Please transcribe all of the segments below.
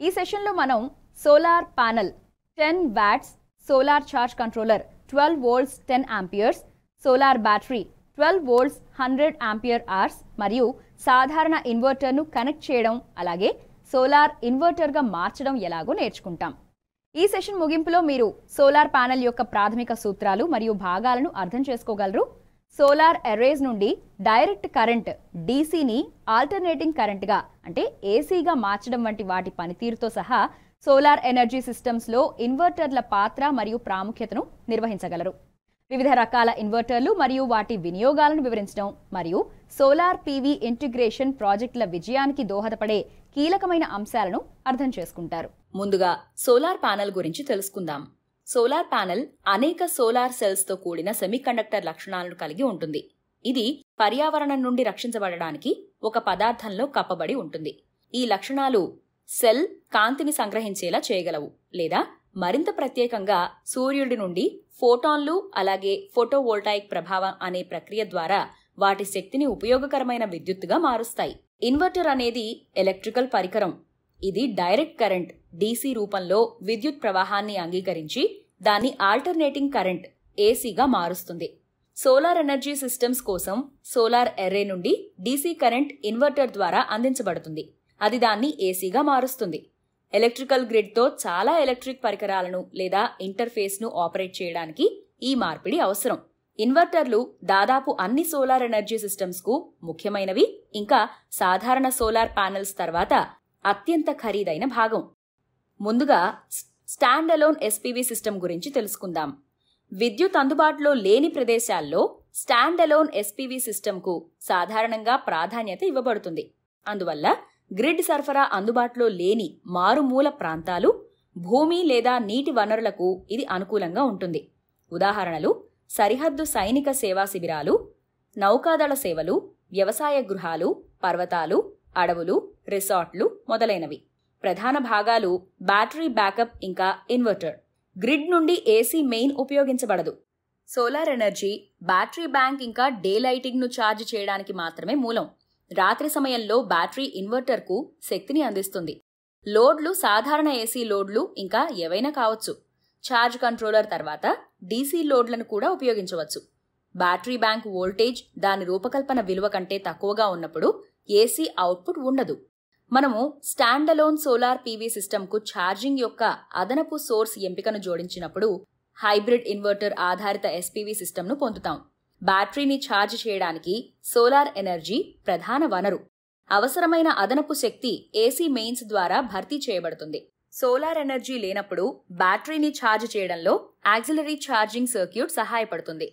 ఈ సెషన్లో మనం solar panel 10 watts, solar charge controller 12 volts 10 amperes, solar battery 12 volts 100 ampere hours మరియు సాధారణ ఇన్వర్టర్ను కనెక్ట్ చేయడం, అలాగే సోలార్ ఇన్వర్టర్గా మార్చడం ఎలాగో నేర్చుకుంటాం. ఈ సెషన్ ముగింపులో మీరు సోలార్ ప్యానెల్ యొక్క ప్రాథమిక సూత్రాలు మరియు భాగాలను అర్థం చేసుకోగలరు. సోలార్ అర్రేస్ నుండి డైరెక్ట్ కరెంట్ డీసీని ఆల్టర్నేటింగ్ కరెంట్గా అంటే ఏసీగా మార్చడం వంటి వాటి పనితీరుతో సహా సోలార్ ఎనర్జీ సిస్టమ్స్లో ఇన్వర్టర్ల పాత్ర మరియు ప్రాముఖ్యతను నిర్వహించగలరు. వివిధ రకాల ఇన్వర్టర్లు మరియు వాటి వినియోగాలను వివరించడం మరియు సోలార్ పీవీ ఇంటిగ్రేషన్ ప్రాజెక్టుల విజయానికి దోహదపడే కీలకమైన అంశాలను అర్థం చేసుకుంటారు. ముందుగా సోలార్ ప్యానెల్ గురించి తెలుసుకుందాం. సోలార్ ప్యానెల్ అనేక సోలార్ సెల్స్ తో కూడిన సెమీకండక్టర్ లక్షణాలను కలిగి ఉంటుంది. ఇది పర్యావరణం నుండి రక్షించబడడానికి ఒక పదార్థంలో కప్పబడి ఉంటుంది. ఈ లక్షణాలు సెల్ కాంతిని సంగ్రహించేలా చేయగలవు లేదా మరింత ప్రత్యేకంగా సూర్యుడి నుండి ఫోటాన్లు అలాగే ఫోటోవోల్టాయిక్ ప్రభావం అనే ప్రక్రియ ద్వారా వాటి శక్తిని ఉపయోగకరమైన విద్యుత్తుగా మారుస్తాయి. ఇన్వర్టర్ అనేది ఎలక్ట్రికల్ పరికరం. ఇది డైరెక్ట్ కరెంట్ డీసీ రూపంలో విద్యుత్ ప్రవాహాన్ని అంగీకరించి దాన్ని ఆల్టర్నేటింగ్ కరెంట్ ఏసీగా మారుస్తుంది. సోలార్ ఎనర్జీ సిస్టమ్స్ కోసం సోలార్ అర్రే నుండి డీసీ కరెంట్ ఇన్వర్టర్ ద్వారా అందించబడుతుంది. అది దాన్ని ఏసీగా మారుస్తుంది. ఎలక్ట్రికల్ గ్రిడ్తో చాలా ఎలక్ట్రిక్ పరికరాలను లేదా ఇంటర్ఫేస్ను ఆపరేట్ చేయడానికి ఈ మార్పిడి అవసరం. ఇన్వర్టర్లు దాదాపు అన్ని సోలార్ ఎనర్జీ సిస్టమ్స్కు ముఖ్యమైనవి, ఇంకా సాధారణ సోలార్ ప్యానెల్స్ తర్వాత అత్యంత ఖరీదైన భాగం. ముందుగా స్టాండ్ అలోన్ ఎస్పీవీ సిస్టమ్ గురించి తెలుసుకుందాం. విద్యుత్ అందుబాటులో లేని ప్రదేశాల్లో స్టాండ్ అలోన్ ఎస్పీవీ సిస్టమ్కు సాధారణంగా ప్రాధాన్యత ఇవ్వబడుతుంది. అందువల్ల గ్రిడ్ సరఫరా అందుబాటులో లేని మారుమూల ప్రాంతాలు, భూమి లేదా నీటి వనరులకు ఇది అనుకూలంగా ఉంటుంది. ఉదాహరణలు సరిహద్దు సైనిక సేవా శిబిరాలు, నౌకాదళ సేవలు, వ్యవసాయ గృహాలు, పర్వతాలు, అడవులు, రిసార్ట్లు మొదలైనవి. ప్రధాన భాగాలు బ్యాటరీ బ్యాకప్ ఇంకా ఇన్వర్టర్. గ్రిడ్ నుండి ఏసీ మెయిన్ ఉపయోగించబడదు. సోలార్ ఎనర్జీ బ్యాటరీ బ్యాంక్ ఇంకా డే లైటింగ్ను ఛార్జ్ చేయడానికి మాత్రమే మూలం. రాత్రి సమయంలో బ్యాటరీ ఇన్వర్టర్కు శక్తిని అందిస్తుంది. లోడ్లు సాధారణ ఏసీ లోడ్లు ఇంకా ఏవైనా కావచ్చు. ఛార్జ్ కంట్రోలర్ తర్వాత డీసీ లోడ్లను కూడా ఉపయోగించవచ్చు. బ్యాటరీ బ్యాంక్ వోల్టేజ్ దాని రూపకల్పన విలువ కంటే తక్కువగా ఉన్నప్పుడు ఏసీ అవుట్పుట్ ఉండదు. మనము స్టాండ్ అలోన్ సోలార్ పీవీ సిస్టమ్కు ఛార్జింగ్ యొక్క అదనపు సోర్స్ ఎంపికను జోడించినప్పుడు హైబ్రిడ్ ఇన్వర్టర్ ఆధారిత ఎస్పీవీ సిస్టమ్ను పొందుతాం. బ్యాటరీని ఛార్జ్ చేయడానికి సోలార్ ఎనర్జీ ప్రధాన వనరు. అవసరమైన అదనపు శక్తి ఏసీ మెయిన్స్ ద్వారా భర్తీ చేయబడుతుంది. సోలార్ ఎనర్జీ లేనప్పుడు బ్యాటరీని ఛార్జ్ చేయడంలో యాక్సిలరీ ఛార్జింగ్ సర్క్యూట్ సహాయపడుతుంది.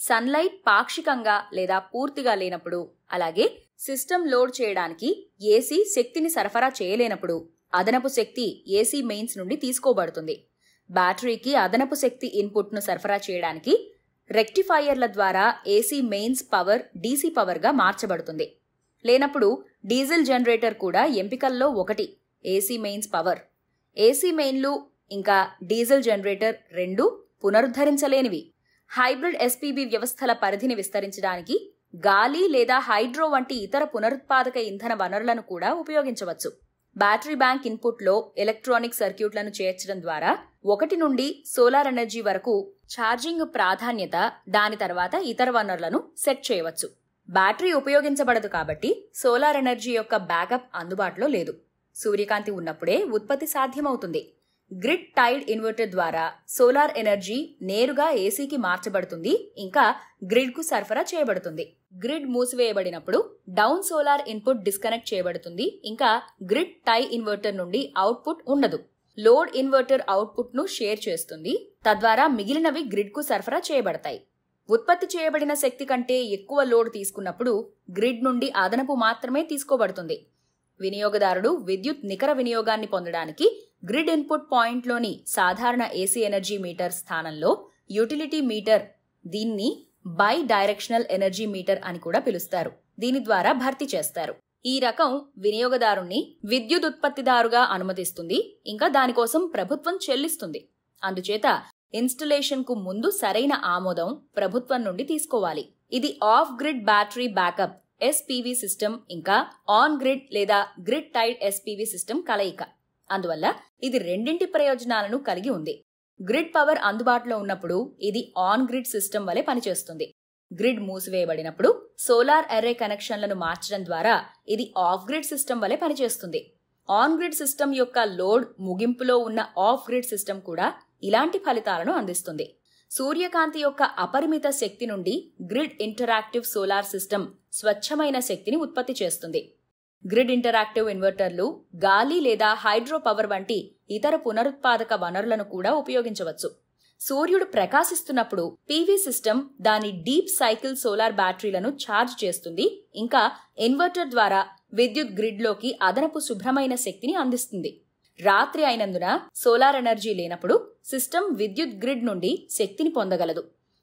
సన్లైట్ పాక్షికంగా లేదా పూర్తిగా లేనప్పుడు, అలాగే సిస్టమ్ లోడ్ చేయడానికి ఏసీ శక్తిని సరఫరా చేయలేనప్పుడు అదనపు శక్తి ఏసీ మెయిన్స్ నుండి తీసుకోబడుతుంది. బ్యాటరీకి అదనపు శక్తి ఇన్పుట్ను సరఫరా చేయడానికి రెక్టిఫైయర్ల ద్వారా ఏసీ మెయిన్స్ పవర్ డీసీ పవర్గా మార్చబడుతుంది. లేనప్పుడు డీజిల్ జనరేటర్ కూడా ఎంపికల్లో ఒకటి. AC mains power. ఏసీ మెయిన్లు ఇంకా డీజిల్ జనరేటర్ రెండూ పునరుద్ధరించలేనివి. హైబ్రిడ్ ఎస్పీబీ వ్యవస్థల పరిధిని విస్తరించడానికి గాలి లేదా హైడ్రో వంటి ఇతర పునరుత్పాదక ఇంధన వనరులను కూడా ఉపయోగించవచ్చు. బ్యాటరీ బ్యాంక్ ఇన్పుట్లో ఎలక్ట్రానిక్ సర్క్యూట్లను చేర్చడం ద్వారా ఒకటి నుండి సోలార్ ఎనర్జీ వరకు ఛార్జింగ్ ప్రాధాన్యత, దాని తర్వాత ఇతర వనరులను సెట్ చేయవచ్చు. బ్యాటరీ ఉపయోగించబడదు కాబట్టి సోలార్ ఎనర్జీ యొక్క బ్యాకప్ అందుబాటులో లేదు. సూర్యకాంతి ఉన్నప్పుడే ఉత్పత్తి సాధ్యమవుతుంది. గ్రిడ్ టైడ్ ఇన్వర్టర్ ద్వారా సోలార్ ఎనర్జీ నేరుగా ఏసీకి మార్చబడుతుంది, ఇంకా గ్రిడ్కు సరఫరా చేయబడుతుంది. గ్రిడ్ మూసివేయబడినప్పుడు డౌన్ సోలార్ ఇన్పుట్ డిస్కనెక్ట్ చేయబడుతుంది, ఇంకా గ్రిడ్ టై ఇన్వర్టర్ నుండి అవుట్పుట్ ఉండదు. లోడ్ ఇన్వర్టర్ అవుట్పుట్ను షేర్ చేస్తుంది, తద్వారా మిగిలినవి గ్రిడ్కు సరఫరా చేయబడతాయి. ఉత్పత్తి చేయబడిన శక్తి కంటే ఎక్కువ లోడ్ తీసుకున్నప్పుడు గ్రిడ్ నుండి అదనపు మాత్రమే తీసుకోబడుతుంది. వినియోగదారుడు విద్యుత్ నికర వినియోగాన్ని పొందడానికి గ్రిడ్ ఇన్పుట్ పాయింట్లోని సాధారణ ఏసీ ఎనర్జీ మీటర్ స్థానంలో యుటిలిటీ మీటర్, దీన్ని బై డైరెక్షనల్ ఎనర్జీ మీటర్ అని కూడా పిలుస్తారు, దీని ద్వారా భర్తీ చేస్తారు. ఈ రకం వినియోగదారుణ్ణి విద్యుత్ ఉత్పత్తిదారుగా అనుమతిస్తుంది, ఇంకా దానికోసం ప్రభుత్వం చెల్లిస్తుంది. అందుచేత ఇన్స్టలేషన్ కు ముందు సరైన ఆమోదం ప్రభుత్వం నుండి తీసుకోవాలి. ఇది off grid battery backup SPV system ఇంకా ఆన్ గ్రిడ్ లేదా గ్రిడ్ టైడ్ ఎస్పీవీ సిస్టమ్ కలయిక. అందువల్ల ఇది రెండింటి ప్రయోజనాలను కలిగి ఉంది. గ్రిడ్ పవర్ అందుబాటులో ఉన్నప్పుడు ఇది ఆన్ గ్రిడ్ సిస్టమ్ వలె పనిచేస్తుంది. గ్రిడ్ మూసివేయబడినప్పుడు సోలార్ అర్రే కనెక్షన్లను మార్చడం ద్వారా ఇది ఆఫ్ గ్రిడ్ సిస్టమ్ వలె పనిచేస్తుంది. ఆన్ గ్రిడ్ సిస్టమ్ యొక్క లోడ్ ముగింపులో ఉన్న ఆఫ్ గ్రిడ్ సిస్టమ్ కూడా ఇలాంటి ఫలితాలను అందిస్తుంది. సూర్యకాంతి యొక్క అపరిమిత శక్తి నుండి గ్రిడ్ ఇంటరాక్టివ్ సోలార్ సిస్టమ్ స్వచ్ఛమైన శక్తిని ఉత్పత్తి చేస్తుంది. గ్రిడ్ ఇంటరాక్టివ్ ఇన్వర్టర్లు గాలి లేదా హైడ్రో పవర్ వంటి ఇతర పునరుత్పాదక వనరులను కూడా ఉపయోగించవచ్చు. సూర్యుడు ప్రకాశిస్తున్నప్పుడు పీవీ సిస్టమ్ దాని డీప్ సైకిల్ సోలార్ బ్యాటరీలను ఛార్జ్ చేస్తుంది. ఇంకా ఇన్వర్టర్ ద్వారా విద్యుత్ గ్రిడ్లోకి అదనపు శుభ్రమైన శక్తిని అందిస్తుంది. రాత్రి అయినందున సోలార్ ఎనర్జీ లేనప్పుడు సిస్టమ్ విద్యుత్ గ్రిడ్ నుండి శక్తిని పొందగలదు.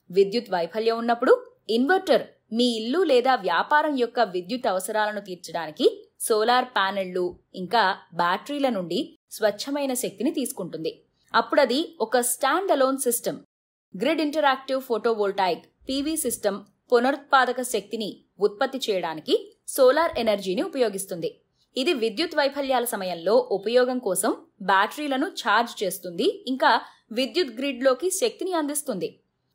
విద్యుత్ వైఫల్యం ఉన్నప్పుడు ఇన్వర్టర్ మీ ఇల్లు లేదా వ్యాపారం యొక్క విద్యుత్ అవసరాలను తీర్చడానికి సోలార్ ప్యానెళ్లు ఇంకా బ్యాటరీల నుండి స్వచ్ఛమైన శక్తిని తీసుకుంటుంది. అప్పుడది ఒక stand alone system. Grid interactive photovoltaic PV system పునరుత్పాదక శక్తిని ఉత్పత్తి చేయడానికి సోలార్ ఎనర్జీని ఉపయోగిస్తుంది. ఇది విద్యుత్ వైఫల్యాల సమయంలో ఉపయోగం కోసం బ్యాటరీలను ఛార్జ్ చేస్తుంది. ఇంకా విద్యుత్ గ్రిడ్లోకి శక్తిని అందిస్తుంది.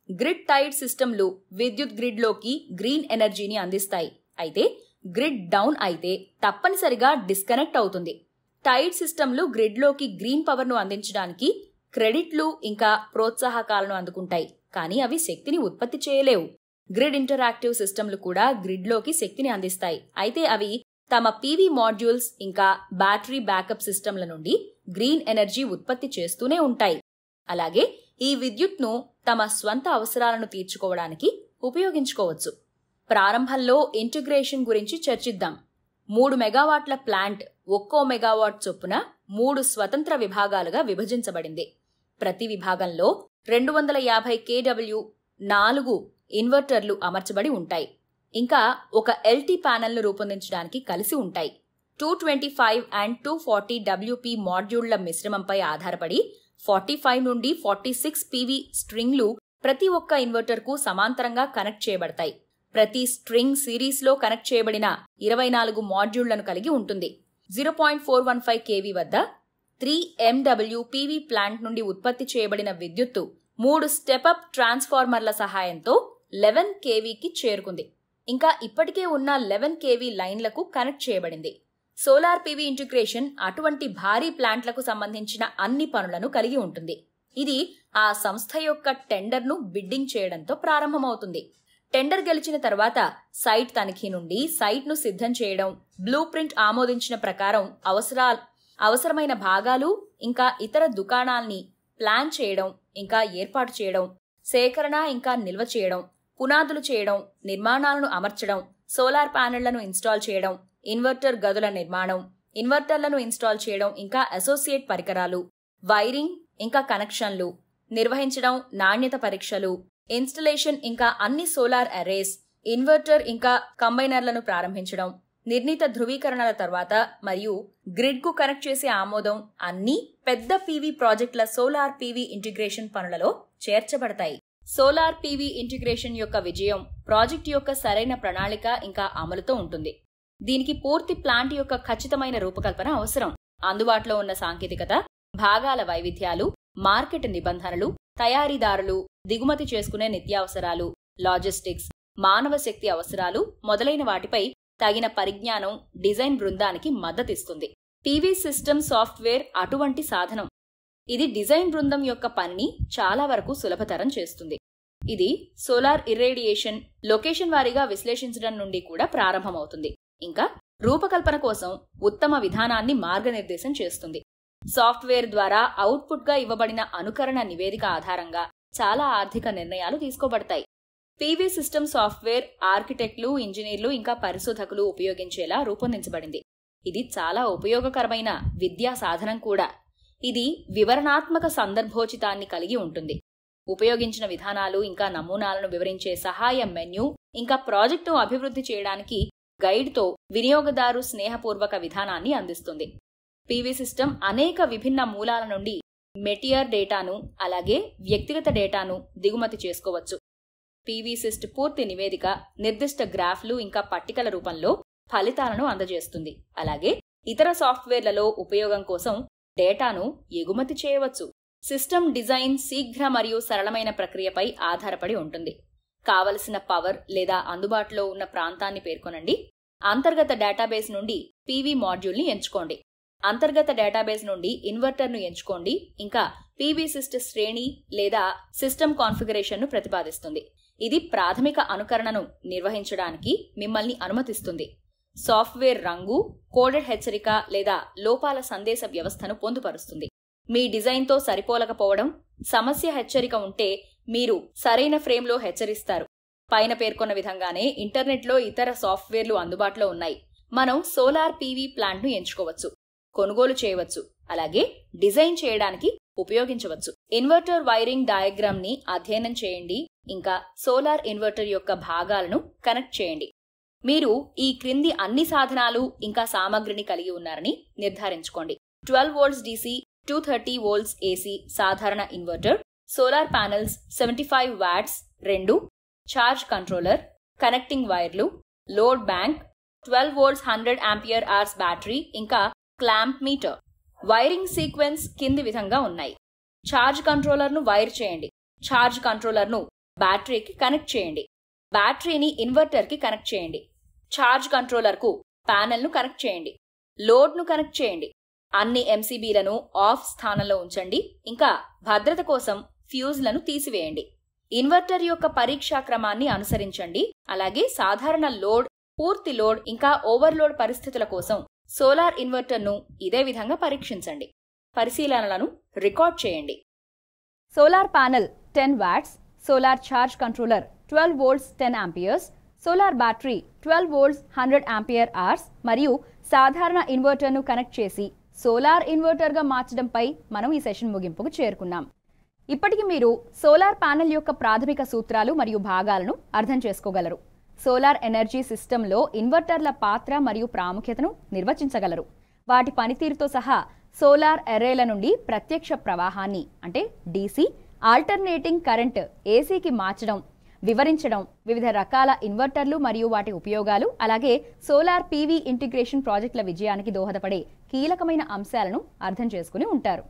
గ్రిడ్ టైడ్ సిస్టమ్లు విద్యుత్ గ్రిడ్లోకి గ్రీన్ ఎనర్జీని అందిస్తాయి. అయితే గ్రిడ్ డౌన్ అయితే తప్పనిసరిగా డిస్కనెక్ట్ అవుతుంది. టైడ్ సిస్టమ్లు గ్రిడ్లోకి గ్రీన్ పవర్ను అందించడానికి క్రెడిట్లు ఇంకా ప్రోత్సాహకాలను అందుకుంటాయి, కానీ అవి శక్తిని ఉత్పత్తి చేయలేవు. గ్రిడ్ ఇంటరాక్టివ్ సిస్టమ్లు కూడా గ్రిడ్లోకి శక్తిని అందిస్తాయి. అయితే అవి తమ పీవీ మాడ్యూల్స్ ఇంకా బ్యాటరీ బ్యాకప్ సిస్టమ్ల నుండి గ్రీన్ ఎనర్జీ ఉత్పత్తి చేస్తూనే ఉంటాయి. అలాగే ఈ విద్యుత్ను తమ స్వంత అవసరాలను తీర్చుకోవడానికి ఉపయోగించుకోవచ్చు. ప్రారంభంలో ఇంటిగ్రేషన్ గురించి చర్చిద్దాం. 3 మెగావాట్ల ప్లాంట్ ఒక్కో మెగావాట్ చొప్పున 3 స్వతంత్ర విభాగాలుగా విభజించబడింది. ప్రతి విభాగంలో 250 kW 4 ఇన్వర్టర్లు అమర్చబడి ఉంటాయి. ఇంకా ఒక ఎల్టీ ప్యానెల్ను రూపొందించడానికి కలిసి ఉంటాయి. 225 అండ్ 240 WP మాడ్యూళ్ల మిశ్రమంపై ఆధారపడి 45 నుండి 46 PV స్ట్రింగ్లు ప్రతి ఒక్క ఇన్వర్టర్కు సమాంతరంగా కనెక్ట్ చేయబడతాయి. ప్రతి స్ట్రింగ్ సిరీస్లో కనెక్ట్ చేయబడిన 24 మాడ్యూళ్లను కలిగి ఉంటుంది. 0.415 kV వద్ద 3 MW PV ప్లాంట్ నుండి ఉత్పత్తి చేయబడిన విద్యుత్తు 3 స్టెప్అప్ ట్రాన్స్ఫార్మర్ల సహాయంతో 11 kVకి చేరుకుంది. ఇంకా ఇప్పటికే ఉన్న 11 kV లైన్లకు కనెక్ట్ చేయబడింది. సోలార్ పీవీ ఇంటిగ్రేషన్ అటువంటి భారీ ప్లాంట్లకు సంబంధించిన అన్ని పనులను కలిగి ఉంటుంది. ఇది ఆ సంస్థ యొక్క టెండర్ను బిడ్డింగ్ చేయడంతో ప్రారంభమవుతుంది. టెండర్ గెలిచిన తర్వాత సైట్ తనిఖీ నుండి సైట్ను సిద్ధం చేయడం, బ్లూ ప్రింట్ ఆమోదించిన ప్రకారం అవసరమైన భాగాలు ఇంకా ఇతర దుకాణాల్ని ప్లాన్ చేయడం ఇంకా ఏర్పాటు చేయడం, సేకరణ ఇంకా నిల్వ చేయడం, పునాదులు చేయడం, నిర్మాణాలను అమర్చడం, సోలార్ ప్యానెళ్లను ఇన్స్టాల్ చేయడం, ఇన్వర్టర్ గదుల నిర్మాణం, ఇన్వర్టర్లను ఇన్స్టాల్ చేయడం ఇంకా అసోసియేట్ పరికరాలు, వైరింగ్ ఇంకా కనెక్షన్లు నిర్వహించడం, నాణ్యత పరీక్షలు, ఇన్స్టలేషన్ ఇంకా అన్ని సోలార్ అర్రేస్, ఇన్వర్టర్ ఇంకా కంబైనర్లను ప్రారంభించడం, నిర్ణీత ధృవీకరణల తర్వాత మరియు గ్రిడ్కు కనెక్ట్ చేసే ఆమోదం అన్నీ పెద్ద పీవీ ప్రాజెక్టుల సోలార్ పీవీ ఇంటిగ్రేషన్ పనులలో చేర్చబడతాయి. సోలార్ పీవీ ఇంటిగ్రేషన్ యొక్క విజయం ప్రాజెక్టు యొక్క సరైన ప్రణాళిక ఇంకా అమలుతో ఉంటుంది. దీనికి పూర్తి ప్లాంట్ యొక్క ఖచ్చితమైన రూపకల్పన అవసరం. అందుబాటులో ఉన్న సాంకేతికత, భాగాల వైవిధ్యాలు, మార్కెట్ నిబంధనలు, తయారీదారులు, దిగుమతి చేసుకునే నిత్యావసరాలు, లాజిస్టిక్స్, మానవ శక్తి అవసరాలు మొదలైన వాటిపై తగిన పరిజ్ఞానం డిజైన్ బృందానికి మద్దతిస్తుంది. పీవీ సిస్టమ్ సాఫ్ట్వేర్ అటువంటి సాధనం. ఇది డిజైన్ బృందం యొక్క పనిని చాలా వరకు సులభతరం చేస్తుంది. ఇది సోలార్ ఇర్రేడియేషన్ లొకేషన్ వారీగా విశ్లేషించడం నుండి కూడా ప్రారంభమవుతుంది. ఇంకా రూపకల్పన కోసం ఉత్తమ విధానాన్ని మార్గనిర్దేశం చేస్తుంది. సాఫ్ట్వేర్ ద్వారా అవుట్పుట్గా ఇవ్వబడిన అనుకరణ నివేదిక ఆధారంగా చాలా ఆర్థిక నిర్ణయాలు తీసుకోబడతాయి. పీవీ సిస్టమ్ సాఫ్ట్వేర్ ఆర్కిటెక్టులు, ఇంజనీర్లు ఇంకా పరిశోధకులు ఉపయోగించేలా రూపొందించబడింది. ఇది చాలా ఉపయోగకరమైన విద్యా సాధనం కూడా. ఇది వివరణాత్మక సందర్భోచితాన్ని కలిగి ఉంటుంది. ఉపయోగించిన విధానాలు ఇంకా నమూనాలను వివరించే సహాయ మెన్యూ ఇంకా ప్రాజెక్టును అభివృద్ధి చేయడానికి గైడ్తో వినియోగదారు స్నేహపూర్వక విధానాన్ని అందిస్తుంది. పీవీ సిస్టమ్ అనేక విభిన్న మూలాల నుండి మెటియర్ డేటాను అలాగే వ్యక్తిగత డేటాను దిగుమతి చేసుకోవచ్చు. పీవీ సిస్ట్ పూర్తి నివేదిక నిర్దిష్ట గ్రాఫ్లు ఇంకా పట్టికల రూపంలో ఫలితాలను అందజేస్తుంది. అలాగే ఇతర సాఫ్ట్వేర్లలో ఉపయోగం కోసం డేటాను ఎగుమతి చేయవచ్చు. సిస్టమ్ డిజైన్ శీఘ్ర మరియు సరళమైన ప్రక్రియపై ఆధారపడి ఉంటుంది. కావలసిన పవర్ లేదా అందుబాటులో ఉన్న ప్రాంతాన్ని పేర్కొనండి. అంతర్గత డేటాబేస్ నుండి పీవీ మాడ్యూల్ని ఎంచుకోండి. అంతర్గత డేటాబేస్ నుండి ఇన్వర్టర్ను ఎంచుకోండి. ఇంకా పీవీ సిస్టమ్ శ్రేణి లేదా సిస్టమ్ కాన్ఫిగరేషన్ను ప్రతిపాదిస్తుంది. ఇది ప్రాథమిక అనుకరణను నిర్వహించడానికి మిమ్మల్ని అనుమతిస్తుంది. సాఫ్ట్వేర్ రంగు, కోడెడ్ హెచ్చరిక లేదా లోపాల సందేశ వ్యవస్థను పొందుపరుస్తుంది. మీ డిజైన్తో సరిపోలకపోవడం, సమస్య హెచ్చరిక ఉంటే మీరు సరైన ఫ్రేమ్లో హెచ్చరిస్తారు. పైన పేర్కొన్న విధంగానే ఇంటర్నెట్లో ఇతర సాఫ్ట్వేర్లు అందుబాటులో ఉన్నాయి. మనం సోలార్ పీవీ ప్లాంట్ను ఎంచుకోవచ్చు, కొనుగోలు చేయవచ్చు, అలాగే డిజైన్ చేయడానికి ఉపయోగించవచ్చు. ఇన్వర్టర్ వైరింగ్ డయాగ్రామ్ ని అధ్యయనం చేయండి. ఇంకా సోలార్ ఇన్వర్టర్ యొక్క భాగాలను కనెక్ట్ చేయండి. మీరు ఈ క్రింది అన్ని సాధనాలు ఇంకా సామగ్రిని కలిగి ఉన్నారని నిర్ధారించుకోండి. 12 వోల్ట్స్ DC, 230 వోల్ట్స్ AC సాధారణ inverter, solar panels 75 watts 2, charge controller, connecting వైర్లు, load bank, 12 volts 100 ampere hours battery, ఇంకా క్లాంప్ మీటర్. వైరింగ్ సీక్వెన్స్ కింది విధంగా ఉన్నాయి. ఛార్జ్ కంట్రోలర్ను వైర్ చేయండి. ఛార్జ్ కంట్రోలర్ను బ్యాటరీకి కనెక్ట్ చేయండి. బ్యాటరీని ఇన్వర్టర్కి కనెక్ట్ చేయండి. ఛార్జ్ కంట్రోలర్కు ప్యానెల్ను కనెక్ట్ చేయండి. లోడ్ను కనెక్ట్ చేయండి. అన్ని MCBలను ఆఫ్ స్థానంలో ఉంచండి. ఇంకా భద్రత కోసం ఫ్యూజ్లను తీసివేయండి. ఇన్వర్టర్ యొక్క పరీక్షా క్రమాన్ని అనుసరించండి. అలాగే సాధారణ లోడ్, పూర్తి లోడ్ ఇంకా ఓవర్లోడ్ పరిస్థితుల కోసం సోలార్ ఇన్వర్టర్ను ఇదే విధంగా పరీక్షించండి. పరిశీలనలను రికార్డ్ చేయండి. Solar panel 10 watts, solar charge controller 12 volts 10 amperes, solar battery 12 volts 100 ampere hours మరియు సాధారణ ఇన్వర్టర్ను కనెక్ట్ చేసి సోలార్ ఇన్వర్టర్గా మార్చడంపై మనం ఈ సెషన్ ముగింపుకు చేరుకున్నాం. ఇప్పటికి మీరు సోలార్ ప్యానెల్ యొక్క ప్రాథమిక సూత్రాలు మరియు భాగాలను అర్థం చేసుకోగలరు. సోలార్ ఎనర్జీ సిస్టంలో ఇన్వర్టర్ల పాత్ర మరియు ప్రాముఖ్యతను నిర్వచించగలరు. వాటి పనితీరుతో సహా సోలార్ ఎర్రేల నుండి ప్రత్యక్ష ప్రవాహాన్ని అంటే DC, ఆల్టర్నేటింగ్ కరెంట్ ACకి మార్చడం వివరించడం, వివిధ రకాల ఇన్వర్టర్లు మరియు వాటి ఉపయోగాలు, అలాగే సోలార్ PV ఇంటిగ్రేషన్ ప్రాజెక్టుల విజయానికి దోహదపడే కీలకమైన అంశాలను అర్థం చేసుకుని ఉంటారు.